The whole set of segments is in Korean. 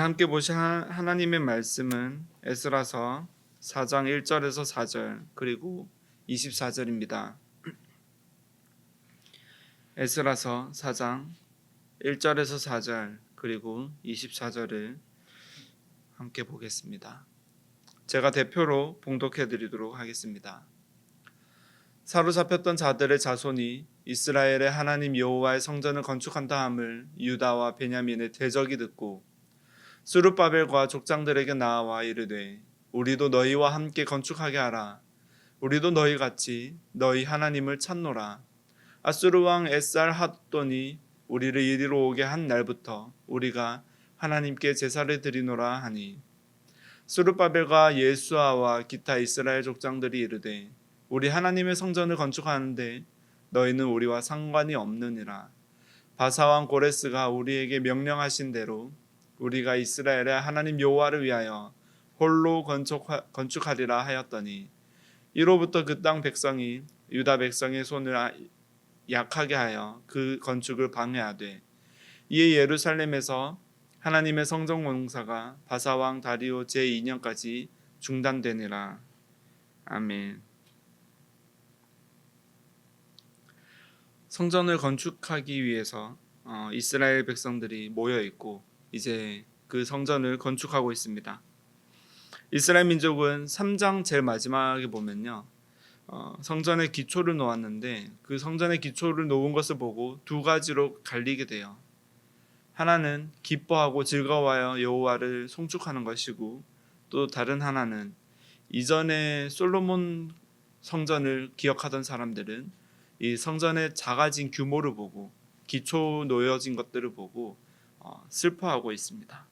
오늘 함께 보실 하나님의 말씀은 에스라서 4장 1절에서 4절 그리고 24절입니다. 에스라서 4장 1절에서 4절 그리고 24절을 함께 보겠습니다. 제가 대표로 봉독해 드리도록 하겠습니다. 사로잡혔던 자들의 자손이 이스라엘의 하나님 여호와의 성전을 건축한다 함을 유다와 베냐민의 대적이 듣고 스룹바벨과 족장들에게 나아와 이르되 우리도 너희와 함께 건축하게 하라. 우리도 너희같이 너희 하나님을 찾노라. 아수르 왕 에살하돈이 우리를 이리로 오게 한 날부터 우리가 하나님께 제사를 드리노라 하니 스룹바벨과 예수아와 기타 이스라엘 족장들이 이르되 우리 하나님의 성전을 건축하는데 너희는 우리와 상관이 없느니라. 바사왕 고레스가 우리에게 명령하신 대로 우리가 이스라엘의 하나님 여호와를 위하여 홀로 건축하리라 하였더니 이로부터 그 땅 백성이 유다 백성의 손을 약하게 하여 그 건축을 방해하되 이에 예루살렘에서 하나님의 성전 공사가 바사왕 다리오 제2년까지 중단되니라. 아멘. 성전을 건축하기 위해서 이스라엘 백성들이 모여 있고 이제 그 성전을 건축하고 있습니다. 이스라엘 민족은 3장 제일 마지막에 보면요, 성전의 기초를 놓았는데 그 성전의 기초를 놓은 것을 보고 두 가지로 갈리게 돼요. 하나는 기뻐하고 즐거워하여 여호와를 송축하는 것이고 또 다른 하나는 이전에 솔로몬 성전을 기억하던 사람들은 이 성전의 작아진 규모를 보고 기초 놓여진 것들을 보고 슬퍼하고 있습니다.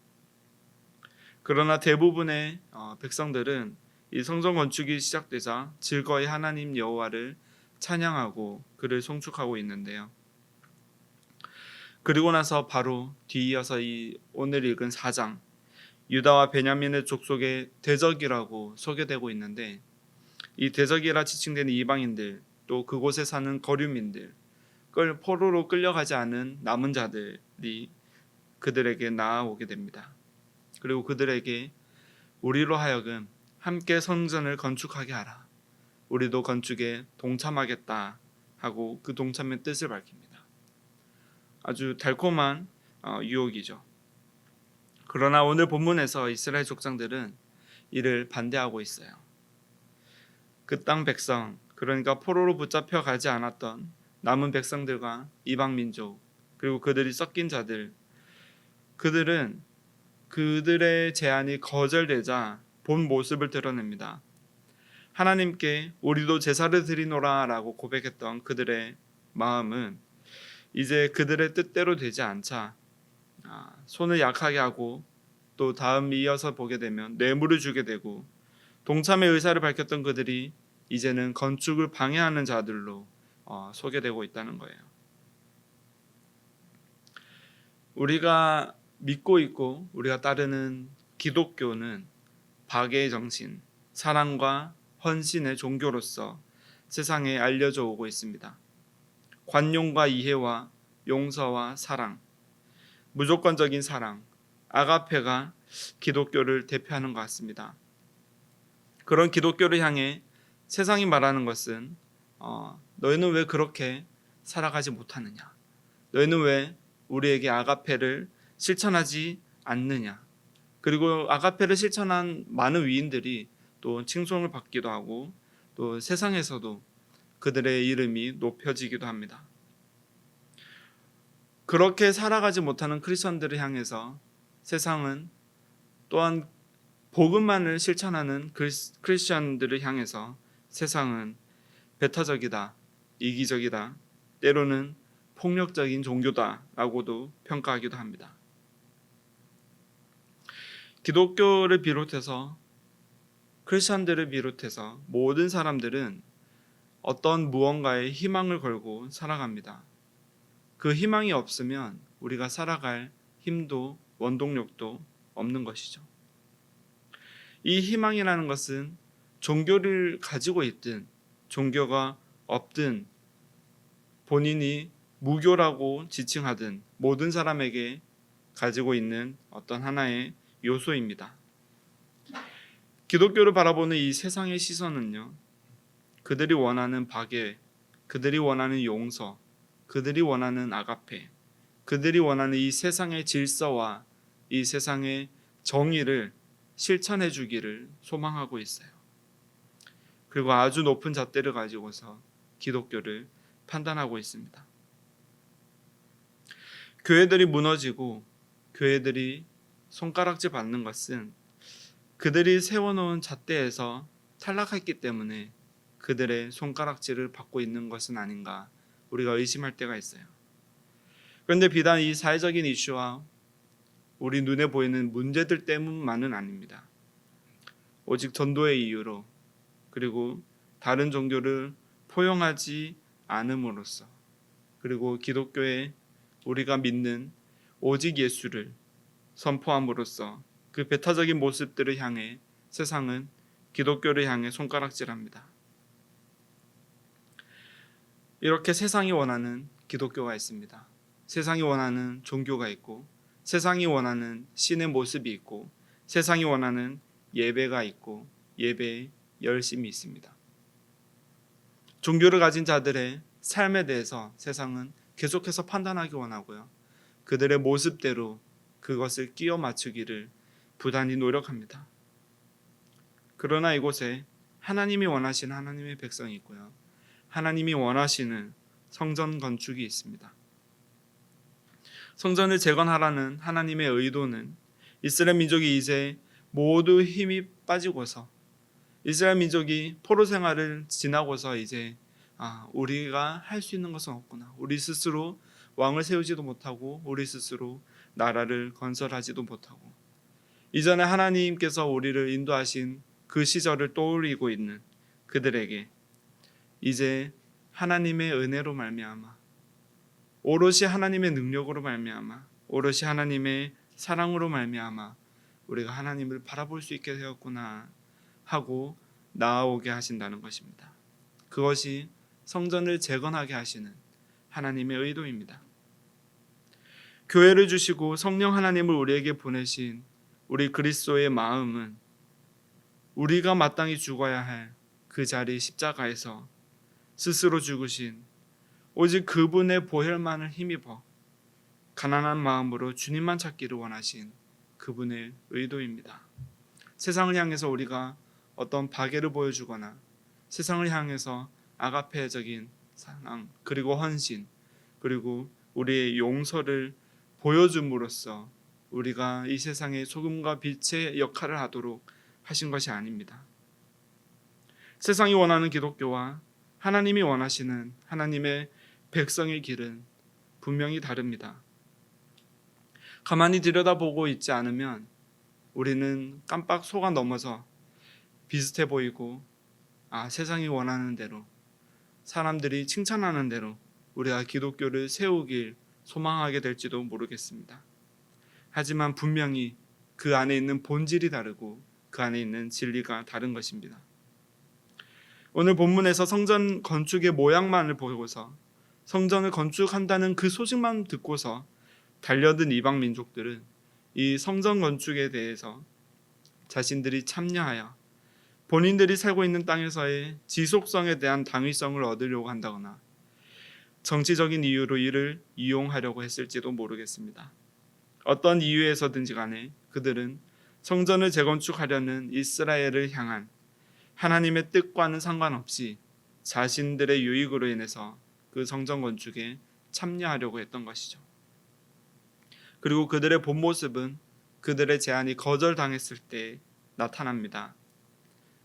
그러나 대부분의 백성들은 이 성전 건축이 시작되자 즐거이 하나님 여호와를 찬양하고 그를 송축하고 있는데요. 그리고 나서 바로 뒤이어서 이 오늘 읽은 4장 유다와 베냐민의 족속의 대적이라고 소개되고 있는데 이 대적이라 지칭되는 이방인들 또 그곳에 사는 거류민들 포로로 끌려가지 않은 남은 자들이 그들에게 나아오게 됩니다. 그리고 그들에게 우리로 하여금 함께 성전을 건축하게 하라. 우리도 건축에 동참하겠다 하고 그 동참의 뜻을 밝힙니다. 아주 달콤한 유혹이죠. 그러나 오늘 본문에서 이스라엘 족장들은 이를 반대하고 있어요. 그 땅 백성, 그러니까 포로로 붙잡혀 가지 않았던 남은 백성들과 이방 민족 그리고 그들이 섞인 자들, 그들은 그들의 제안이 거절되자 본 모습을 드러냅니다. 하나님께 우리도 제사를 드리노라 라고 고백했던 그들의 마음은 이제 그들의 뜻대로 되지 않자 손을 약하게 하고 또 다음 이어서 보게 되면 뇌물을 주게 되고 동참의 의사를 밝혔던 그들이 이제는 건축을 방해하는 자들로 소개되고 있다는 거예요. 우리가 믿고 있고 우리가 따르는 기독교는 박애의 정신, 사랑과 헌신의 종교로서 세상에 알려져 오고 있습니다. 관용과 이해와 용서와 사랑, 무조건적인 사랑, 아가페가 기독교를 대표하는 것 같습니다. 그런 기독교를 향해 세상이 말하는 것은 너희는 왜 그렇게 살아가지 못하느냐? 너희는 왜 우리에게 아가페를 실천하지 않느냐? 그리고 아가페를 실천한 많은 위인들이 또 칭송을 받기도 하고 또 세상에서도 그들의 이름이 높여지기도 합니다. 그렇게 살아가지 못하는 크리스천들을 향해서 세상은 또한 복음만을 실천하는 크리스천들을 향해서 세상은 배타적이다, 이기적이다, 때로는 폭력적인 종교다라고도 평가하기도 합니다. 기독교를 비롯해서 크리스천들을 비롯해서 모든 사람들은 어떤 무언가에 희망을 걸고 살아갑니다. 그 희망이 없으면 우리가 살아갈 힘도 원동력도 없는 것이죠. 이 희망이라는 것은 종교를 가지고 있든 종교가 없든 본인이 무교라고 지칭하든 모든 사람에게 가지고 있는 어떤 하나의 요소입니다. 기독교를 바라보는 이 세상의 시선은요, 그들이 원하는 박애, 그들이 원하는 용서, 그들이 원하는 아가페, 그들이 원하는 이 세상의 질서와 이 세상의 정의를 실천해 주기를 소망하고 있어요. 그리고 아주 높은 잣대를 가지고서 기독교를 판단하고 있습니다. 교회들이 무너지고 교회들이 손가락질 받는 것은 그들이 세워놓은 잣대에서 탈락했기 때문에 그들의 손가락질을 받고 있는 것은 아닌가 우리가 의심할 때가 있어요. 그런데 비단 이 사회적인 이슈와 우리 눈에 보이는 문제들 때문만은 아닙니다. 오직 전도의 이유로 그리고 다른 종교를 포용하지 않음으로써 그리고 기독교에 우리가 믿는 오직 예수를 선포함으로써 그 배타적인 모습들을 향해 세상은 기독교를 향해 손가락질합니다. 이렇게 세상이 원하는 기독교가 있습니다. 세상이 원하는 종교가 있고 세상이 원하는 신의 모습이 있고 세상이 원하는 예배가 있고 예배의 열심이 있습니다. 종교를 가진 자들의 삶에 대해서 세상은 계속해서 판단하기 원하고요. 그들의 모습대로 그것을 끼워 맞추기를 부단히 노력합니다. 그러나 이곳에 하나님이 원하시는 하나님의 백성이 있고요. 하나님이 원하시는 성전 건축이 있습니다. 성전을 재건하라는 하나님의 의도는 이스라엘 민족이 이제 모두 힘이 빠지고서 이스라엘 민족이 포로 생활을 지나고서 이제 우리가 할 수 있는 것은 없구나. 우리 스스로 왕을 세우지도 못하고 우리 스스로 나라를 건설하지도 못하고 이전에 하나님께서 우리를 인도하신 그 시절을 떠올리고 있는 그들에게 이제 하나님의 은혜로 말미암아 오롯이 하나님의 능력으로 말미암아 오롯이 하나님의 사랑으로 말미암아 우리가 하나님을 바라볼 수 있게 되었구나 하고 나아오게 하신다는 것입니다. 그것이 성전을 재건하게 하시는 하나님의 의도입니다. 교회를 주시고 성령 하나님을 우리에게 보내신 우리 그리스도의 마음은 우리가 마땅히 죽어야 할 그 자리 십자가에서 스스로 죽으신 오직 그분의 보혈만을 힘입어 가난한 마음으로 주님만 찾기를 원하신 그분의 의도입니다. 세상을 향해서 우리가 어떤 박애를 보여주거나 세상을 향해서 아가페적인 사랑 그리고 헌신 그리고 우리의 용서를 보여줌으로써 우리가 이 세상의 소금과 빛의 역할을 하도록 하신 것이 아닙니다. 세상이 원하는 기독교와 하나님이 원하시는 하나님의 백성의 길은 분명히 다릅니다. 가만히 들여다보고 있지 않으면 우리는 깜빡 속아 넘어서 비슷해 보이고 세상이 원하는 대로 사람들이 칭찬하는 대로 우리가 기독교를 세우길 소망하게 될지도 모르겠습니다. 하지만 분명히 그 안에 있는 본질이 다르고 그 안에 있는 진리가 다른 것입니다. 오늘 본문에서 성전 건축의 모양만을 보고서 성전을 건축한다는 그 소식만 듣고서 달려든 이방 민족들은 이 성전 건축에 대해서 자신들이 참여하여 본인들이 살고 있는 땅에서의 지속성에 대한 당위성을 얻으려고 한다거나 정치적인 이유로 이를 이용하려고 했을지도 모르겠습니다. 어떤 이유에서든지 간에 그들은 성전을 재건축하려는 이스라엘을 향한 하나님의 뜻과는 상관없이 자신들의 유익으로 인해서 그 성전 건축에 참여하려고 했던 것이죠. 그리고 그들의 본 모습은 그들의 제안이 거절당했을 때 나타납니다.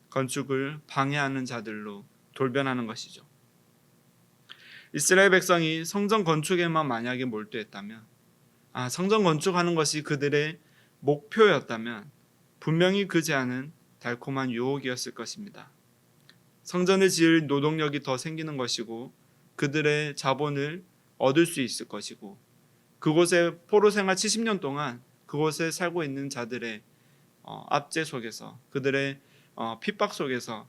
건축을 방해하는 자들로 돌변하는 것이죠. 이스라엘 백성이 성전 건축에만 만약에 몰두했다면 성전 건축하는 것이 그들의 목표였다면 분명히 그 제안은 달콤한 유혹이었을 것입니다. 성전을 지을 노동력이 더 생기는 것이고 그들의 자본을 얻을 수 있을 것이고 그곳에 포로 생활 70년 동안 그곳에 살고 있는 자들의 압제 속에서 그들의 핍박 속에서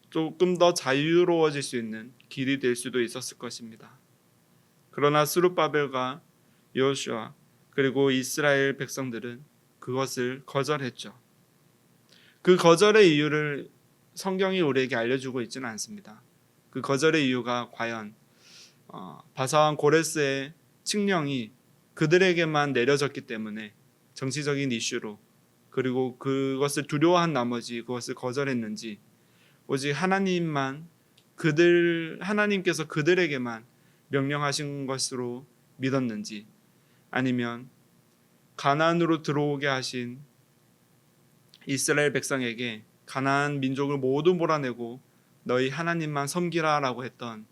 조금 더 자유로워질 수 있는 길이 될 수도 있었을 것입니다. 그러나 스룹바벨과 여호수아 그리고 이스라엘 백성들은 그것을 거절했죠. 그 거절의 이유를 성경이 우리에게 알려주고 있지는 않습니다. 그 거절의 이유가 과연 바사왕 고레스의 칙령이 그들에게만 내려졌기 때문에 정치적인 이슈로, 그리고 그것을 두려워한 나머지 그것을 거절했는지, 오직 하나님께서 그들에게만 명령하신 것으로 믿었는지, 아니면 가나안으로 들어오게 하신 이스라엘 백성에게 가나안 민족을 모두 몰아내고 너희 하나님만 섬기라라고 했던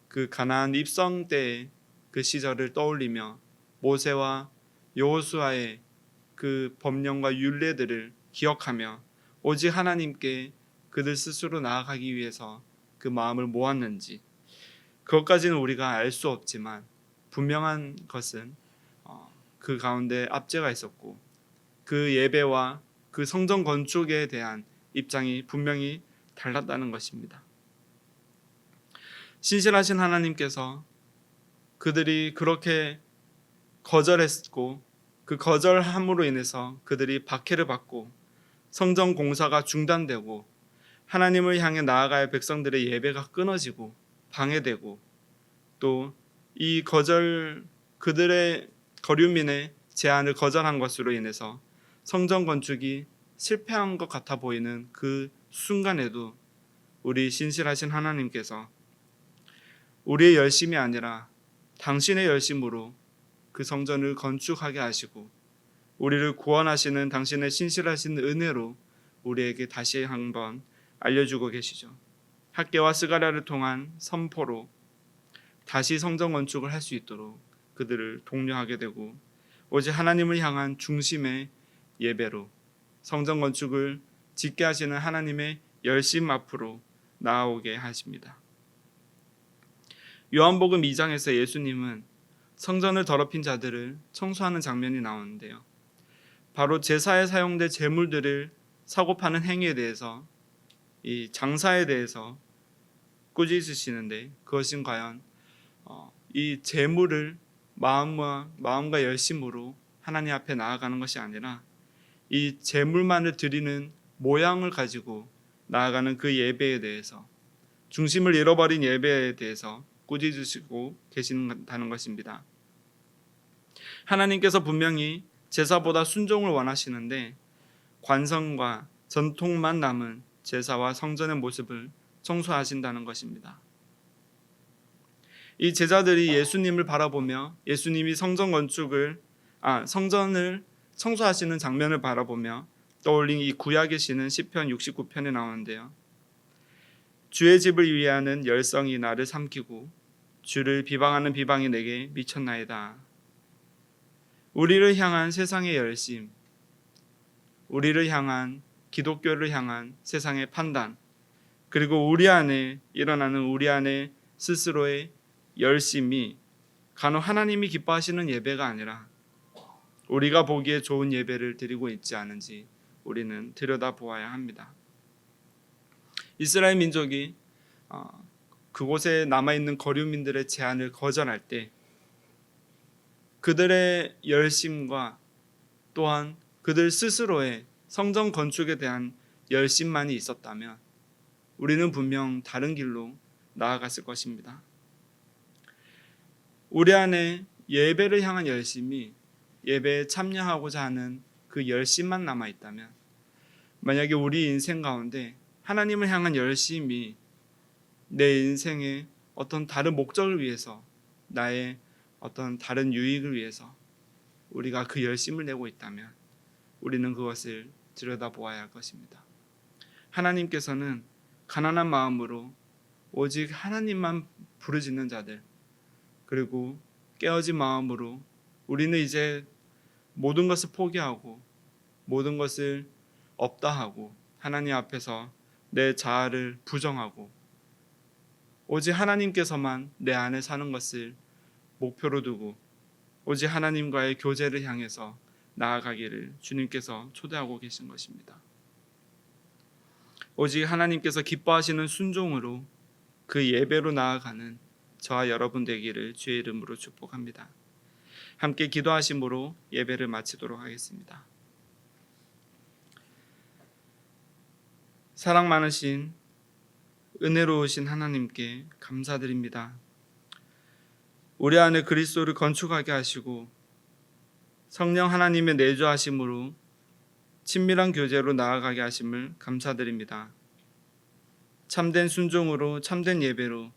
그 가나안 입성 때의 그 시절을 떠올리며 모세와 여호수아의 그 법령과 율례들을 기억하며 오직 하나님께 그들 스스로 나아가기 위해서 그 마음을 모았는지, 그것까지는 우리가 알 수 없지만 분명한 것은 그 가운데 압제가 있었고 그 예배와 그 성전 건축에 대한 입장이 분명히 달랐다는 것입니다. 신실하신 하나님께서 그들이 그렇게 거절했고 그 거절함으로 인해서 그들이 박해를 받고 성전 공사가 중단되고 하나님을 향해 나아갈 백성들의 예배가 끊어지고 방해되고, 또 이 그들의 거류민의 제안을 거절한 것으로 인해서 성전 건축이 실패한 것 같아 보이는 그 순간에도 우리 신실하신 하나님께서 우리의 열심이 아니라 당신의 열심으로 그 성전을 건축하게 하시고 우리를 구원하시는 당신의 신실하신 은혜로 우리에게 다시 한번 알려주고 계시죠. 학개와 스가랴를 통한 선포로 다시 성전 건축을 할 수 있도록 그들을 독려하게 되고, 오직 하나님을 향한 중심의 예배로 성전 건축을 짓게 하시는 하나님의 열심 앞으로 나아오게 하십니다. 요한복음 2장에서 예수님은 성전을 더럽힌 자들을 청소하는 장면이 나오는데요, 바로 제사에 사용될 제물들을 사고 파는 행위에 대해서, 이 장사에 대해서 꾸짖으시는데, 그것은 과연 이 제물을 마음과 열심으로 하나님 앞에 나아가는 것이 아니라 이 제물만을 드리는 모양을 가지고 나아가는 그 예배에 대해서, 중심을 잃어버린 예배에 대해서 꾸짖으시고 계신다는 것입니다. 하나님께서 분명히 제사보다 순종을 원하시는데 관성과 전통만 남은 제사와 성전의 모습을 청소하신다는 것입니다. 이 제자들이 예수님을 바라보며 예수님이 성전을 청소하시는 장면을 바라보며 떠올린 이 구약에 시는 시편 69편에 나오는데요, 주의 집을 위하는 열성이 나를 삼키고 주를 비방하는 비방이 내게 미쳤나이다. 우리를 향한 세상의 열심, 우리를 향한 기독교를 향한 세상의 판단, 그리고 우리 안에 스스로의 열심이 간혹 하나님이 기뻐하시는 예배가 아니라 우리가 보기에 좋은 예배를 드리고 있지 않은지 우리는 들여다보아야 합니다. 이스라엘 민족이 그곳에 남아있는 거류민들의 제안을 거절할 때 그들의 열심과 또한 그들 스스로의 성전 건축에 대한 열심만이 있었다면 우리는 분명 다른 길로 나아갔을 것입니다. 우리 안에 예배를 향한 열심이, 예배에 참여하고자 하는 그 열심만 남아있다면, 만약에 우리 인생 가운데 하나님을 향한 열심이 내 인생의 어떤 다른 목적을 위해서, 나의 어떤 다른 유익을 위해서 우리가 그 열심을 내고 있다면 우리는 그것을 들여다보아야 할 것입니다. 하나님께서는 가난한 마음으로 오직 하나님만 부르짖는 자들, 그리고 깨어진 마음으로 우리는 이제 모든 것을 포기하고 모든 것을 없다 하고 하나님 앞에서 내 자아를 부정하고 오직 하나님께서만 내 안에 사는 것을 목표로 두고 오직 하나님과의 교제를 향해서 나아가기를 주님께서 초대하고 계신 것입니다. 오직 하나님께서 기뻐하시는 순종으로 그 예배로 나아가는 저와 여러분 되기를 주의 이름으로 축복합니다. 함께 기도하심으로 예배를 마치도록 하겠습니다. 사랑 많으신 은혜로우신 하나님께 감사드립니다. 우리 안에 그리스도를 건축하게 하시고 성령 하나님의 내주하심으로 친밀한 교제로 나아가게 하심을 감사드립니다. 참된 순종으로 참된 예배로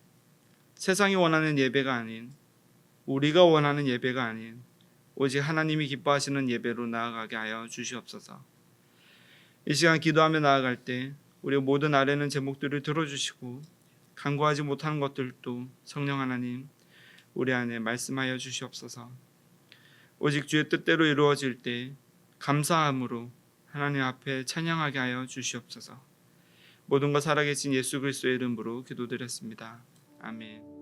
세상이 원하는 예배가 아닌 우리가 원하는 예배가 아닌 오직 하나님이 기뻐하시는 예배로 나아가게 하여 주시옵소서. 이 시간 기도하며 나아갈 때 우리 모든 아뢰는 제목들을 들어주시고 간구하지 못하는 것들도 성령 하나님 우리 안에 말씀하여 주시옵소서. 오직 주의 뜻대로 이루어질 때 감사함으로 하나님 앞에 찬양하게 하여 주시옵소서. 모든 것 살아계신 예수 그리스도의 이름으로 기도드렸습니다. 아멘.